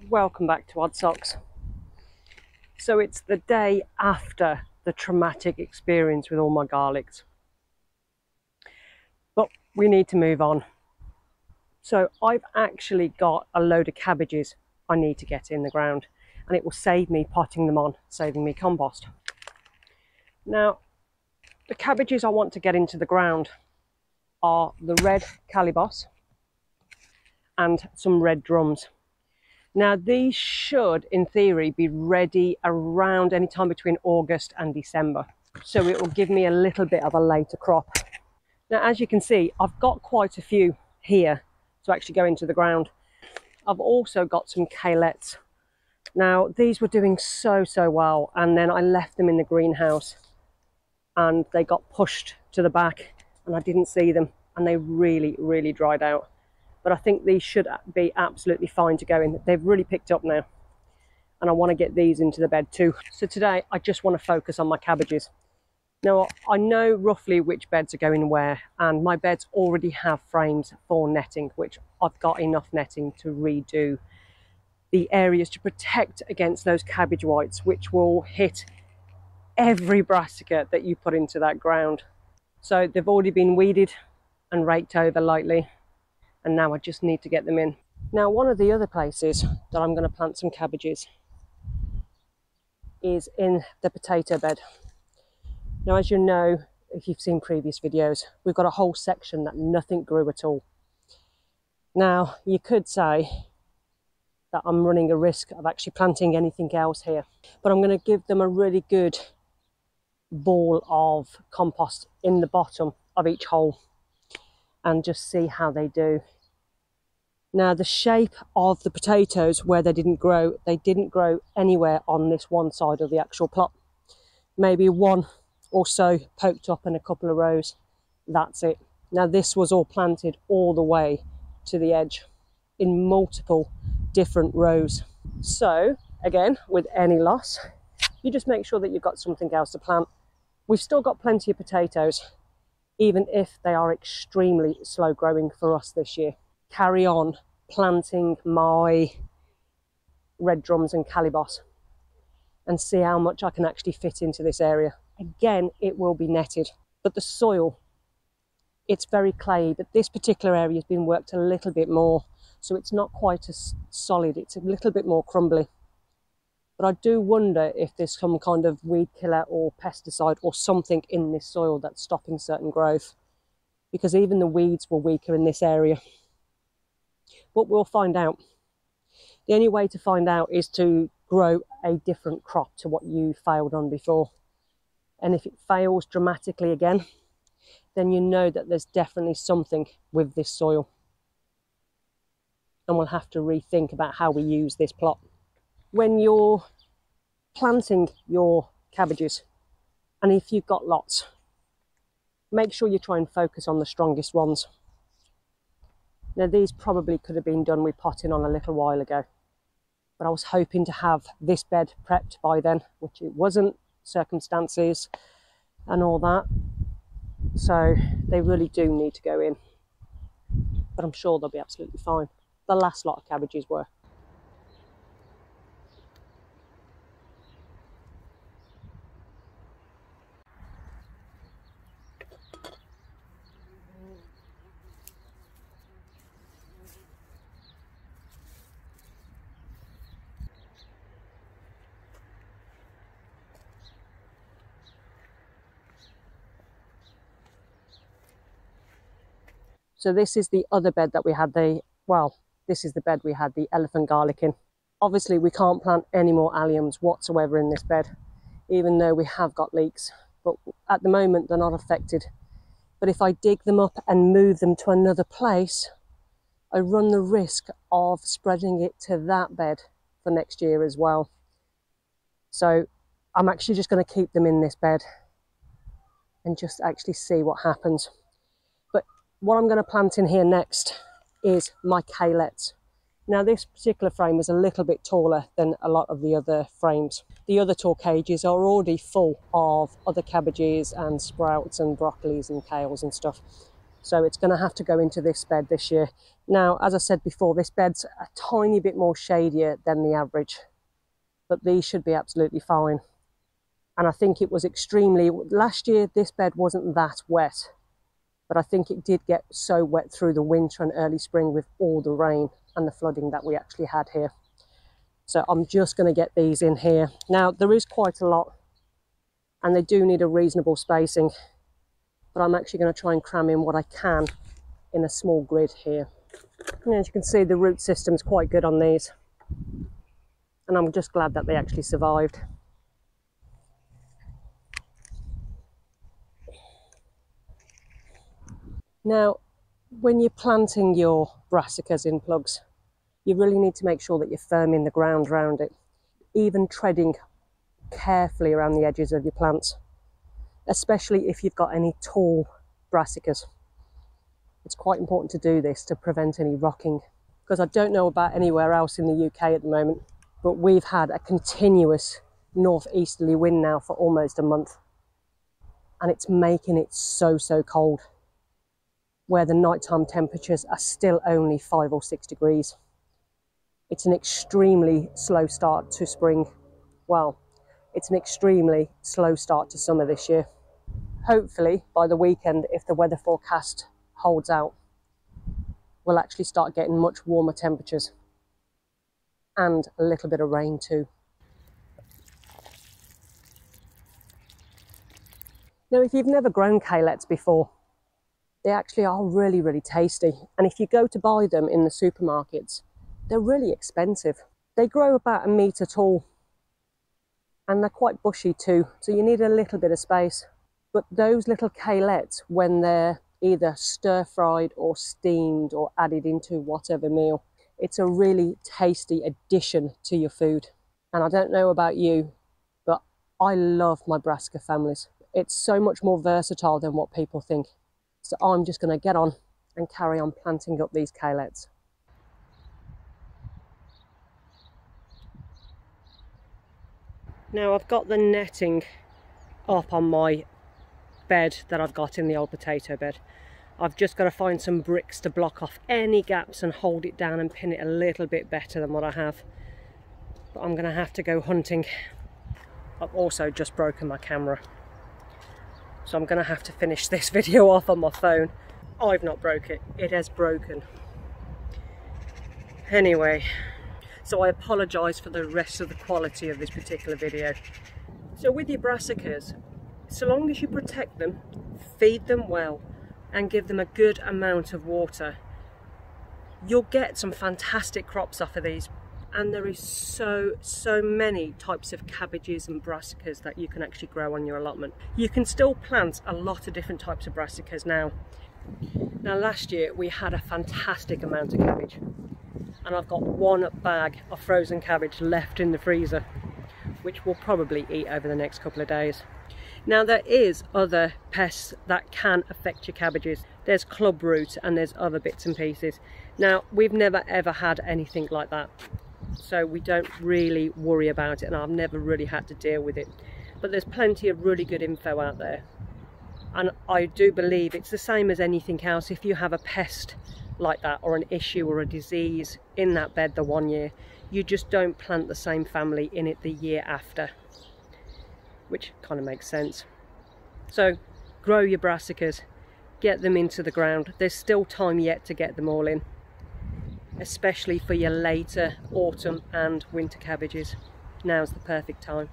Welcome back to Odd Socks. So it's the day after the traumatic experience with all my garlics. But we need to move on. So I've actually got a load of cabbages I need to get in the ground, and it will save me potting them on, saving me compost. Now, the cabbages I want to get into the ground are the red Calibos and some red drums. Now these should, in theory, be ready around any time between August and December. So it will give me a little bit of a later crop. Now, as you can see, I've got quite a few here to actually go into the ground. I've also got some Kalettes. Now, these were doing so well, and then I left them in the greenhouse and they got pushed to the back and I didn't see them, and they really dried out. But I think these should be absolutely fine to go in. They've really picked up now, and I want to get these into the bed too. So today I just want to focus on my cabbages. Now, I know roughly which beds are going where, and my beds already have frames for netting, which I've got enough netting to redo the areas to protect against those cabbage whites, which will hit every brassica that you put into that ground. So they've already been weeded and raked over lightly, and now I just need to get them in. Now, one of the other places that I'm going to plant some cabbages is in the potato bed. Now, as you know, if you've seen previous videos, we've got a whole section that nothing grew at all. Now, you could say that I'm running a risk of actually planting anything else here, but I'm going to give them a really good ball of compost in the bottom of each hole and just see how they do. Now, the shape of the potatoes where they didn't grow anywhere on this one side of the actual plot. Maybe one or so poked up in a couple of rows. That's it. Now, this was all planted all the way to the edge in multiple different rows. So again, with any loss, you just make sure that you've got something else to plant. We've still got plenty of potatoes, even if they are extremely slow growing for us this year. Carry on planting my red drums and Calibos and see how much I can actually fit into this area. Again, it will be netted, but the soil, it's very clayey, but this particular area has been worked a little bit more, so it's not quite as solid, it's a little bit more crumbly. But I do wonder if there's some kind of weed killer or pesticide or something in this soil that's stopping certain growth, because even the weeds were weaker in this area. But we'll find out. The only way to find out is to grow a different crop to what you failed on before. And if it fails dramatically again, then you know that there's definitely something with this soil. And we'll have to rethink about how we use this plot. When you're planting your cabbages, and if you've got lots, make sure you try and focus on the strongest ones. Now, these probably could have been done with potting on a little while ago, but I was hoping to have this bed prepped by then, which it wasn't, circumstances and all that. So they really do need to go in, but I'm sure they'll be absolutely fine. The last lot of cabbages were. So this is the other bed that we had this is the bed we had the elephant garlic in. Obviously, we can't plant any more alliums whatsoever in this bed, even though we have got leeks. But at the moment, they're not affected. But if I dig them up and move them to another place, I run the risk of spreading it to that bed for next year as well. So I'm actually just going to keep them in this bed and just actually see what happens. But what I'm going to plant in here next is my Kalettes. Now, this particular frame is a little bit taller than a lot of the other frames. The other tall cages are already full of other cabbages and sprouts and broccolis and kales and stuff. So it's going to have to go into this bed this year. Now, as I said before, this bed's a tiny bit more shadier than the average, but these should be absolutely fine. And I think it was extremely, last year this bed wasn't that wet, but I think it did get so wet through the winter and early spring with all the rain and the flooding that we actually had here. So I'm just going to get these in here. Now, there is quite a lot and they do need a reasonable spacing, but I'm actually going to try and cram in what I can in a small grid here. And as you can see, the root system is quite good on these, and I'm just glad that they actually survived. Now, when you're planting your brassicas in plugs, you really need to make sure that you're firming the ground around it, even treading carefully around the edges of your plants, especially if you've got any tall brassicas. It's quite important to do this to prevent any rocking, because I don't know about anywhere else in the UK at the moment, but we've had a continuous northeasterly wind now for almost a month, and it's making it so cold, where the nighttime temperatures are still only 5 or 6 degrees. It's an extremely slow start to spring. Well, it's an extremely slow start to summer this year. Hopefully by the weekend, if the weather forecast holds out, we'll actually start getting much warmer temperatures and a little bit of rain too. Now, if you've never grown kaleets before, they actually are really tasty. And if you go to buy them in the supermarkets, they're really expensive. They grow about 1 metre tall and they're quite bushy too, so you need a little bit of space. But those little kaleets, when they're either stir-fried or steamed or added into whatever meal, it's a really tasty addition to your food. And I don't know about you, but I love my brassica families. It's so much more versatile than what people think. So I'm just going to get on and carry on planting up these kaleets. Now, I've got the netting up on my bed that I've got in the old potato bed. I've just got to find some bricks to block off any gaps and hold it down and pin it a little bit better than what I have. But I'm going to have to go hunting. I've also just broken my camera, so I'm going to have to finish this video off on my phone. I've not broke it, it has broken. Anyway, so I apologise for the rest of the quality of this particular video. So with your brassicas, so long as you protect them, feed them well, and give them a good amount of water, you'll get some fantastic crops off of these. And there is so many types of cabbages and brassicas that you can actually grow on your allotment. You can still plant a lot of different types of brassicas now. Now, last year we had a fantastic amount of cabbage, and I've got 1 bag of frozen cabbage left in the freezer, which we'll probably eat over the next couple of days. Now, there is other pests that can affect your cabbages. There's clubroot and there's other bits and pieces. Now, we've never ever had anything like that, so we don't really worry about it, and I've never really had to deal with it. But there's plenty of really good info out there, and I do believe it's the same as anything else. If you have a pest like that, or an issue or a disease in that bed the one year, you just don't plant the same family in it the year after, which kind of makes sense. So grow your brassicas, get them into the ground. There's still time yet to get them all in, especially for your later autumn and winter cabbages. Now's the perfect time.